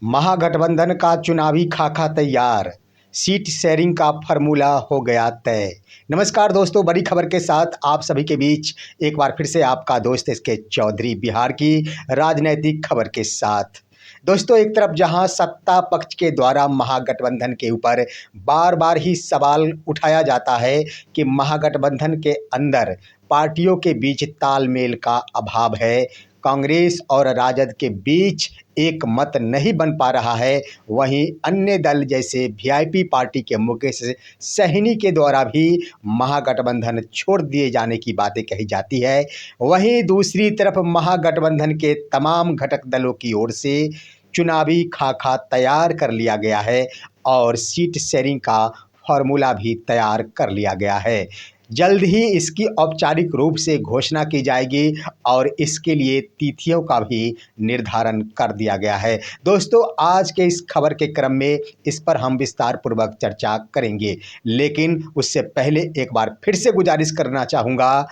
महागठबंधन का चुनावी खाका तैयार, सीट शेयरिंग का फॉर्मूला हो गया तय। नमस्कार दोस्तों, बड़ी खबर के साथ आप सभी के बीच एक बार फिर से आपका दोस्त इसके चौधरी बिहार की राजनीतिक खबर के साथ। दोस्तों, एक तरफ जहां सत्ता पक्ष के द्वारा महागठबंधन के ऊपर बार बार ही सवाल उठाया जाता है कि महागठबंधन के अंदर पार्टियों के बीच तालमेल का अभाव है, कांग्रेस और राजद के बीच एक मत नहीं बन पा रहा है, वहीं अन्य दल जैसे वीआईपी पार्टी के मुकेश सहनी के द्वारा भी महागठबंधन छोड़ दिए जाने की बातें कही जाती है। वहीं दूसरी तरफ महागठबंधन के तमाम घटक दलों की ओर से चुनावी खाका तैयार कर लिया गया है और सीट शेयरिंग का फॉर्मूला भी तैयार कर लिया गया है। जल्द ही इसकी औपचारिक रूप से घोषणा की जाएगी और इसके लिए तिथियों का भी निर्धारण कर दिया गया है। दोस्तों, आज के इस खबर के क्रम में इस पर हम विस्तार पूर्वक चर्चा करेंगे, लेकिन उससे पहले एक बार फिर से गुजारिश करना चाहूँगा,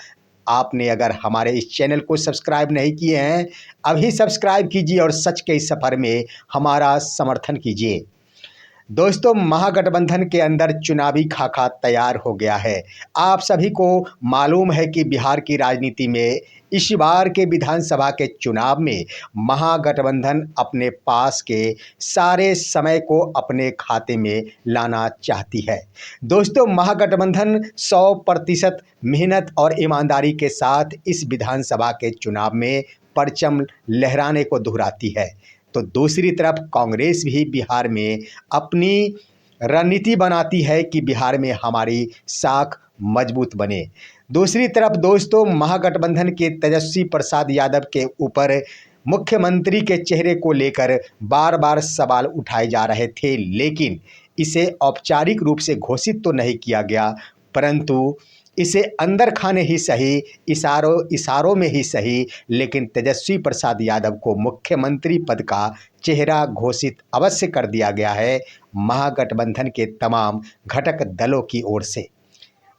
आपने अगर हमारे इस चैनल को सब्सक्राइब नहीं किए हैं, अभी सब्सक्राइब कीजिए और सच के इस सफ़र में हमारा समर्थन कीजिए। दोस्तों, महागठबंधन के अंदर चुनावी खाका तैयार हो गया है। आप सभी को मालूम है कि बिहार की राजनीति में इस बार के विधानसभा के चुनाव में महागठबंधन अपने पास के सारे समय को अपने खाते में लाना चाहती है। दोस्तों, महागठबंधन 100% मेहनत और ईमानदारी के साथ इस विधानसभा के चुनाव में परचम लहराने को दोहराती है, तो दूसरी तरफ कांग्रेस भी बिहार में अपनी रणनीति बनाती है कि बिहार में हमारी साख मजबूत बने। दूसरी तरफ दोस्तों, महागठबंधन के तेजस्वी प्रसाद यादव के ऊपर मुख्यमंत्री के चेहरे को लेकर बार बार सवाल उठाए जा रहे थे, लेकिन इसे औपचारिक रूप से घोषित तो नहीं किया गया, परंतु इसे अंदर खाने ही सही, इशारों में ही सही, लेकिन तेजस्वी प्रसाद यादव को मुख्यमंत्री पद का चेहरा घोषित अवश्य कर दिया गया है महागठबंधन के तमाम घटक दलों की ओर से।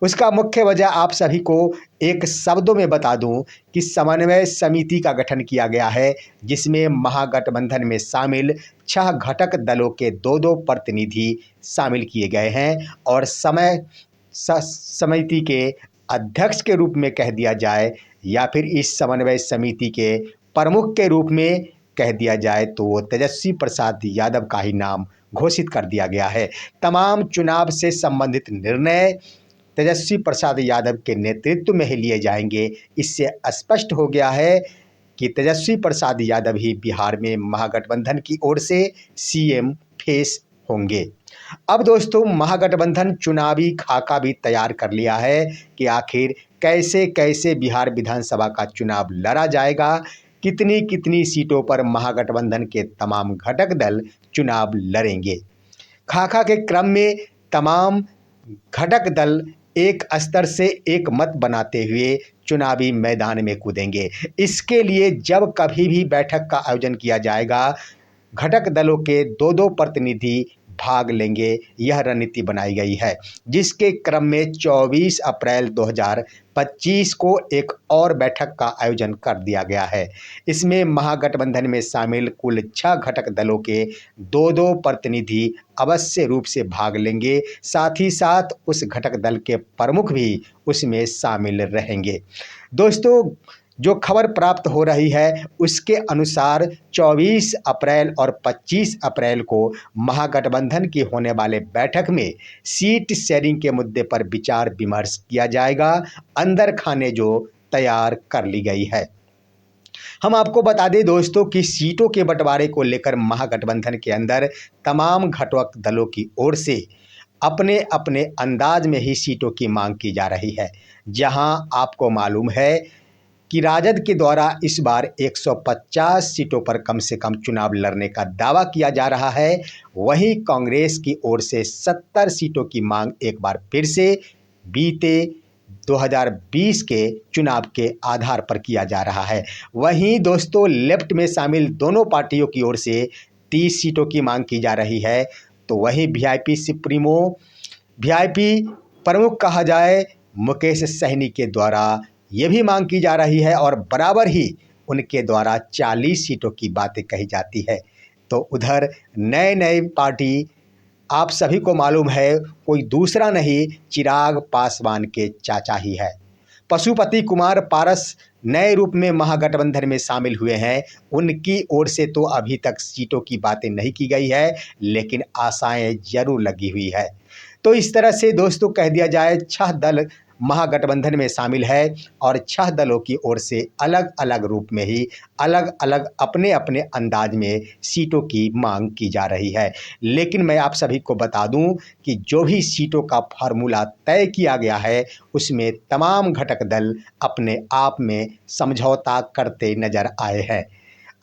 उसका मुख्य वजह आप सभी को एक शब्दों में बता दूं कि समन्वय समिति का गठन किया गया है, जिसमें महागठबंधन में शामिल 6 घटक दलों के 2-2 प्रतिनिधि शामिल किए गए हैं और समिति के अध्यक्ष के रूप में कह दिया जाए या फिर इस समन्वय समिति के प्रमुख के रूप में कह दिया जाए तो वो तेजस्वी प्रसाद यादव का ही नाम घोषित कर दिया गया है। तमाम चुनाव से संबंधित निर्णय तेजस्वी प्रसाद यादव के नेतृत्व में ही लिए जाएंगे। इससे स्पष्ट हो गया है कि तेजस्वी प्रसाद यादव ही बिहार में महागठबंधन की ओर से सीएम फेस होंगे। अब दोस्तों, महागठबंधन चुनावी खाका भी तैयार कर लिया है कि आखिर कैसे कैसे बिहार विधानसभा का चुनाव लड़ा जाएगा, कितनी कितनी सीटों पर महागठबंधन के तमाम घटक दल चुनाव लड़ेंगे। खाका के क्रम में तमाम घटक दल एक स्तर से एक मत बनाते हुए चुनावी मैदान में कूदेंगे। इसके लिए जब कभी भी बैठक का आयोजन किया जाएगा, घटक दलों के 2-2 प्रतिनिधि भाग लेंगे, यह रणनीति बनाई गई है, जिसके क्रम में 24 अप्रैल 2025 को एक और बैठक का आयोजन कर दिया गया है। इसमें महागठबंधन में शामिल कुल 6 घटक दलों के 2-2 प्रतिनिधि अवश्य रूप से भाग लेंगे, साथ ही साथ उस घटक दल के प्रमुख भी उसमें शामिल रहेंगे। दोस्तों, जो खबर प्राप्त हो रही है उसके अनुसार 24 अप्रैल और 25 अप्रैल को महागठबंधन की होने वाले बैठक में सीट शेयरिंग के मुद्दे पर विचार विमर्श किया जाएगा, अंदर खाने जो तैयार कर ली गई है। हम आपको बता दें दोस्तों कि सीटों के बंटवारे को लेकर महागठबंधन के अंदर तमाम घटक दलों की ओर से अपने अपने अंदाज में ही सीटों की मांग की जा रही है। जहां आपको मालूम है कि राजद के द्वारा इस बार 150 सीटों पर कम से कम चुनाव लड़ने का दावा किया जा रहा है, वहीं कांग्रेस की ओर से 70 सीटों की मांग एक बार फिर से बीते 2020 के चुनाव के आधार पर किया जा रहा है। वहीं दोस्तों, लेफ्ट में शामिल दोनों पार्टियों की ओर से 30 सीटों की मांग की जा रही है, तो वहीं वीआईपी प्रमुख कहा जाए मुकेश सहनी के द्वारा ये भी मांग की जा रही है और बराबर ही उनके द्वारा 40 सीटों की बातें कही जाती है। तो उधर नए नए पार्टी आप सभी को मालूम है कोई दूसरा नहीं चिराग पासवान के चाचा ही है। पशुपति कुमार पारस नए रूप में महागठबंधन में शामिल हुए हैं। उनकी ओर से तो अभी तक सीटों की बातें नहीं की गई है, लेकिन आशाएं जरूर लगी हुई है। तो इस तरह से दोस्तों कह दिया जाए 6 दल महागठबंधन में शामिल है और 6 दलों की ओर से अलग अलग रूप में ही अलग अलग अपने अपने अंदाज में सीटों की मांग की जा रही है। लेकिन मैं आप सभी को बता दूं कि जो भी सीटों का फार्मूला तय किया गया है उसमें तमाम घटक दल अपने आप में समझौता करते नजर आए हैं।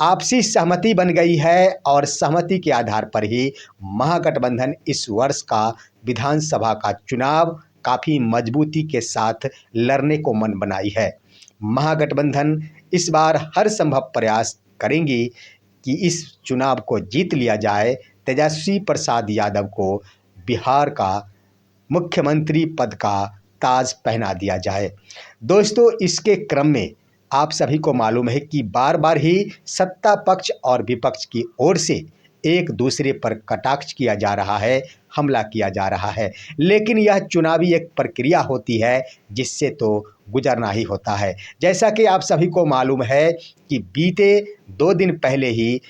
आपसी सहमति बन गई है और सहमति के आधार पर ही महागठबंधन इस वर्ष का विधानसभा का चुनाव काफ़ी मजबूती के साथ लड़ने को मन बनाई है। महागठबंधन इस बार हर संभव प्रयास करेंगी कि इस चुनाव को जीत लिया जाए, तेजस्वी प्रसाद यादव को बिहार का मुख्यमंत्री पद का ताज पहना दिया जाए। दोस्तों इसके क्रम में आप सभी को मालूम है कि बार बार ही सत्ता पक्ष और विपक्ष की ओर से एक दूसरे पर कटाक्ष किया जा रहा है, हमला किया जा रहा है। लेकिन यह चुनावी एक प्रक्रिया होती है जिससे तो गुजरना ही होता है। जैसा कि आप सभी को मालूम है कि बीते 2 दिन पहले ही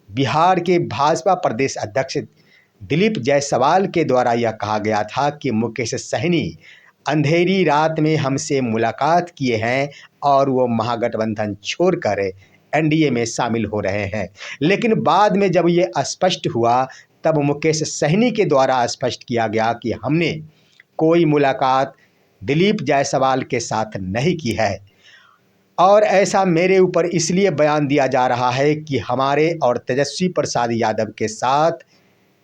बिहार के भाजपा प्रदेश अध्यक्ष दिलीप जायसवाल के द्वारा यह कहा गया था कि मुकेश सहनी अंधेरी रात में हमसे मुलाकात किए हैं और वो महागठबंधन छोड़कर एनडीए में शामिल हो रहे हैं। लेकिन बाद में जब ये स्पष्ट हुआ तब मुकेश सहनी के द्वारा स्पष्ट किया गया कि हमने कोई मुलाकात दिलीप जायसवाल के साथ नहीं की है और ऐसा मेरे ऊपर इसलिए बयान दिया जा रहा है कि हमारे और तेजस्वी प्रसाद यादव के साथ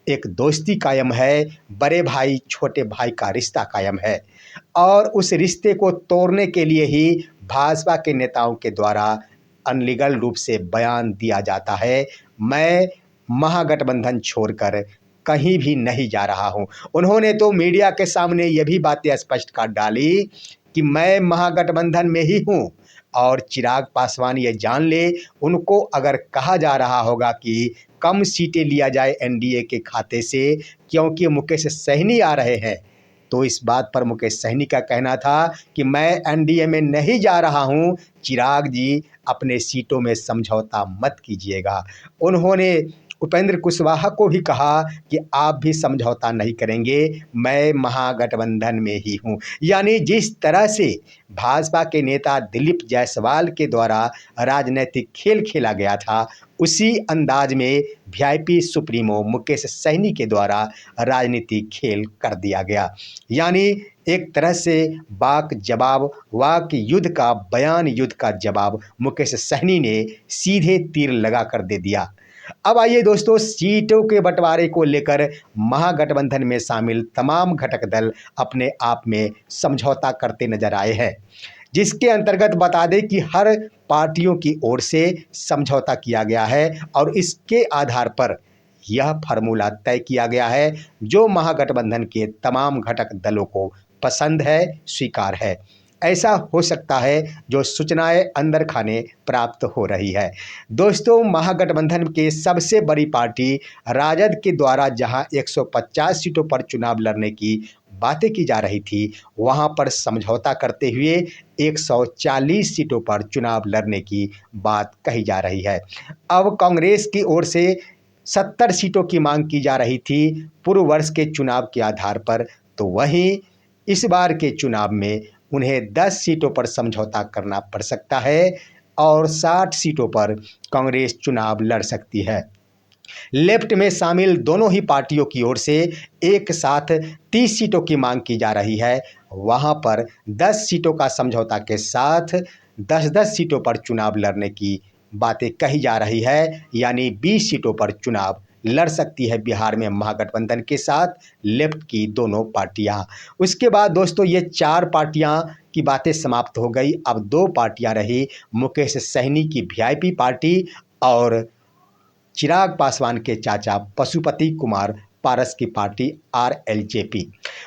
एक दोस्ती कायम है, बड़े भाई छोटे भाई का रिश्ता कायम है और उस रिश्ते को तोड़ने के लिए ही भाजपा के नेताओं के द्वारा अनलीगल रूप से बयान दिया जाता है। मैं महागठबंधन छोड़कर कहीं भी नहीं जा रहा हूं। उन्होंने तो मीडिया के सामने ये भी बातें स्पष्ट कर डाली कि मैं महागठबंधन में ही हूं और चिराग पासवान ये जान ले, उनको अगर कहा जा रहा होगा कि कम सीटें लिया जाए एनडीए के खाते से क्योंकि मुकेश सहनी आ रहे हैं, तो इस बात पर मुकेश सहनी का कहना था कि मैं एनडीए में नहीं जा रहा हूं, चिराग जी अपने सीटों में समझौता मत कीजिएगा। उन्होंने उपेंद्र कुशवाहा को भी कहा कि आप भी समझौता नहीं करेंगे, मैं महागठबंधन में ही हूं। यानी जिस तरह से भाजपा के नेता दिलीप जायसवाल के द्वारा राजनीतिक खेल खेला गया था, उसी अंदाज में वीआईपी सुप्रीमो मुकेश सहनी के द्वारा राजनीतिक खेल कर दिया गया। यानी एक तरह से वाक जवाब, वाक युद्ध का, बयान युद्ध का जवाब मुकेश सहनी ने सीधे तीर लगा कर दे दिया। अब आइए दोस्तों, सीटों के बंटवारे को लेकर महागठबंधन में शामिल तमाम घटक दल अपने आप में समझौता करते नजर आए हैं, जिसके अंतर्गत बता दें कि हर पार्टियों की ओर से समझौता किया गया है और इसके आधार पर यह फार्मूला तय किया गया है जो महागठबंधन के तमाम घटक दलों को पसंद है, स्वीकार है। ऐसा हो सकता है जो सूचनाएं अंदर खाने प्राप्त हो रही है। दोस्तों महागठबंधन के सबसे बड़ी पार्टी राजद के द्वारा जहां 150 सीटों पर चुनाव लड़ने की बातें की जा रही थी, वहां पर समझौता करते हुए 140 सीटों पर चुनाव लड़ने की बात कही जा रही है। अब कांग्रेस की ओर से 70 सीटों की मांग की जा रही थी पूर्व वर्ष के चुनाव के आधार पर, तो वहीं इस बार के चुनाव में उन्हें 10 सीटों पर समझौता करना पड़ सकता है और 60 सीटों पर कांग्रेस चुनाव लड़ सकती है। लेफ्ट में शामिल दोनों ही पार्टियों की ओर से एक साथ 30 सीटों की मांग की जा रही है। वहां पर 10 सीटों का समझौता के साथ 10-10 सीटों पर चुनाव लड़ने की बातें कही जा रही है, यानी 20 सीटों पर चुनाव लड़ सकती है बिहार में महागठबंधन के साथ लेफ्ट की दोनों पार्टियां। उसके बाद दोस्तों ये 4 पार्टियां की बातें समाप्त हो गई। अब 2 पार्टियां रही, मुकेश सहनी की वीआईपी पार्टी और चिराग पासवान के चाचा पशुपति कुमार पारस की पार्टी आरएलजेपी।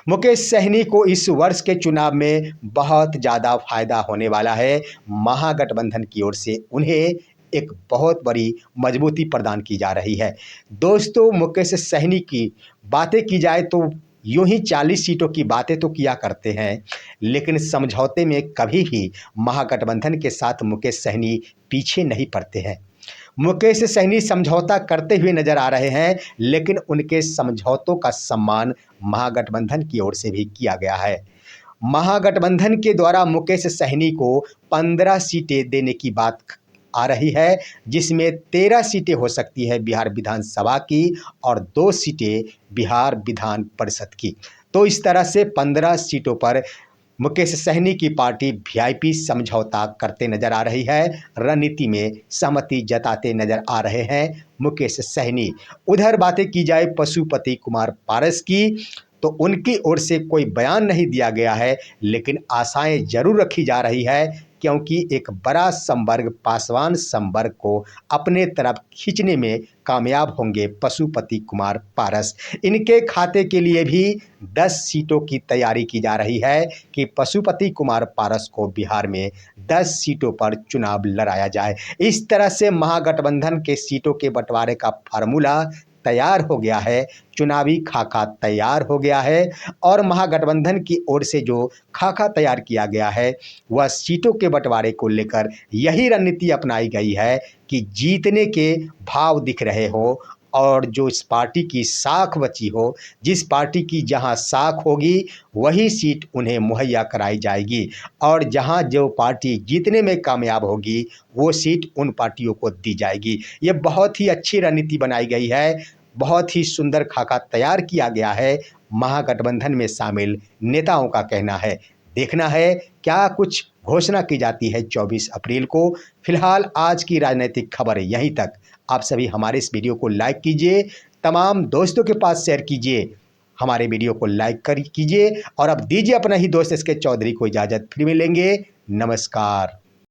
मुकेश सहनी को इस वर्ष के चुनाव में बहुत ज़्यादा फायदा होने वाला है। महागठबंधन की ओर से उन्हें एक बहुत बड़ी मजबूती प्रदान की जा रही है। दोस्तों, मुकेश सहनी की बातें की जाए तो यूं ही 40 सीटों की बातें तो किया करते हैं, लेकिन समझौते में कभी भी महागठबंधन के साथ मुकेश सहनी पीछे नहीं पड़ते हैं। मुकेश सहनी समझौता करते हुए नजर आ रहे हैं, लेकिन उनके समझौतों का सम्मान महागठबंधन की ओर से भी किया गया है। महागठबंधन के द्वारा मुकेश सहनी को 15 सीटें देने की बात आ रही है, जिसमें 13 सीटें हो सकती है बिहार विधानसभा की और 2 सीटें बिहार विधान परिषद की। तो इस तरह से 15 सीटों पर मुकेश सहनी की पार्टी वीआईपी समझौता करते नजर आ रही है। रणनीति में सहमति जताते नजर आ रहे हैं मुकेश सहनी। उधर बातें की जाए पशुपति कुमार पारस की, तो उनकी ओर से कोई बयान नहीं दिया गया है, लेकिन आशाएं जरूर रखी जा रही है, क्योंकि एक बड़ा संवर्ग पासवान संवर्ग को अपने तरफ खींचने में कामयाब होंगे पशुपति कुमार पारस। इनके खाते के लिए भी 10 सीटों की तैयारी की जा रही है कि पशुपति कुमार पारस को बिहार में 10 सीटों पर चुनाव लड़ाया जाए। इस तरह से महागठबंधन के सीटों के बंटवारे का फार्मूला तैयार हो गया है, चुनावी खाका तैयार हो गया है और महागठबंधन की ओर से जो खाका तैयार किया गया है वह सीटों के बंटवारे को लेकर यही रणनीति अपनाई गई है कि जीतने के भाव दिख रहे हो और जो इस पार्टी की साख बची हो, जिस पार्टी की जहां साख होगी वही सीट उन्हें मुहैया कराई जाएगी और जहां जो पार्टी जीतने में कामयाब होगी वो सीट उन पार्टियों को दी जाएगी। ये बहुत ही अच्छी रणनीति बनाई गई है, बहुत ही सुंदर खाका तैयार किया गया है। महागठबंधन में शामिल नेताओं का कहना है। देखना है क्या कुछ घोषणा की जाती है 24 अप्रैल को। फिलहाल आज की राजनीतिक खबर यहीं तक। आप सभी हमारे इस वीडियो को लाइक कीजिए, तमाम दोस्तों के पास शेयर कीजिए, हमारे वीडियो को लाइक कीजिए और अब दीजिए अपना ही दोस्त एसके चौधरी को इजाज़त। फिर मिलेंगे, नमस्कार।